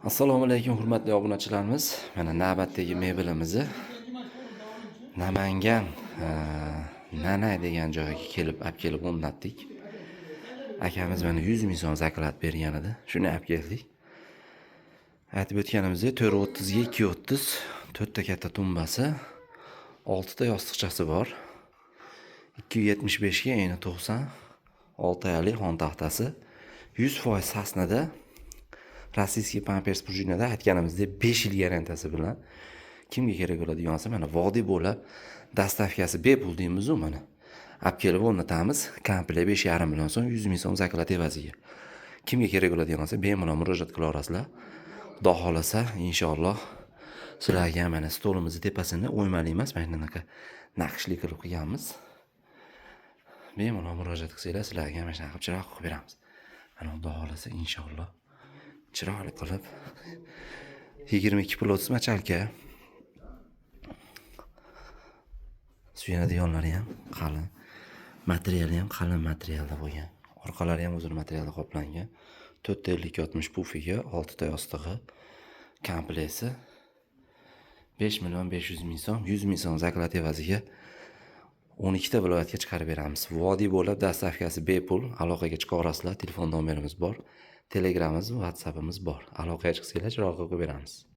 Assalomu alaykum hurmatli obunachilarimiz. Mana navbatdagi mebelimizni Namangan Nanay degan joyga olib kelib o'rnatdik. Akamiz mana 100 ming so'm zakolat bergan edi. Shuni olib keldik. Aytib o'tganimizdek 430 ga 230, 4 ta katta tumbasi, 6 ta yostiqchasi bor. 275 ga ayni 90, 6 oylik xon taxtasi, 100% sasnada. Rossiyskiy pampers prujinada aytganimizdek 5 yil garantiyasi bilan kimga kerak bo'ladigan bo'lsa mana vodiy bo'lib dastavkasi bepul deymiz-ku mana. Olib kelib o'rnatamiz. Komplekt 5,5 million so'm, 100 ming so'm zakolat evaziga. Kimga kerak bo'ladigan bo'lsa bemalol murojaat qila olasizlar. Xudo xolasa inshaalloh sizlarga mana stolimizni tepasini o'ymali emas, mana bunaqa naqshli qilib qo'yganmiz. Bemalol murojaat qilsanglar sizlarga mana shunaqa qilib chiroq qilib beramiz. Mana xudo xolasa inshaalloh chiroyli qilib 22 plots machalka. Suyanadiganlari ham qalin, materiali ham qalin materialda bo'lgan. Orqalari ham o'zini materialda qoplangan. 450-60 pufiga 6 ta yostig'i, kompleksi 5 million 500 ming so'm, 100 ming so'm zakolat evaziga 12 ta viloyatga chiqarib beramiz. Vodiy bo'lib dastavkasi bepul, aloqaga chiqa olasizlar. Telefon nomerimiz bor. Telegramimiz, WhatsAppimiz bor. Aloqaga chiqsanglar chiroq qilib beramiz.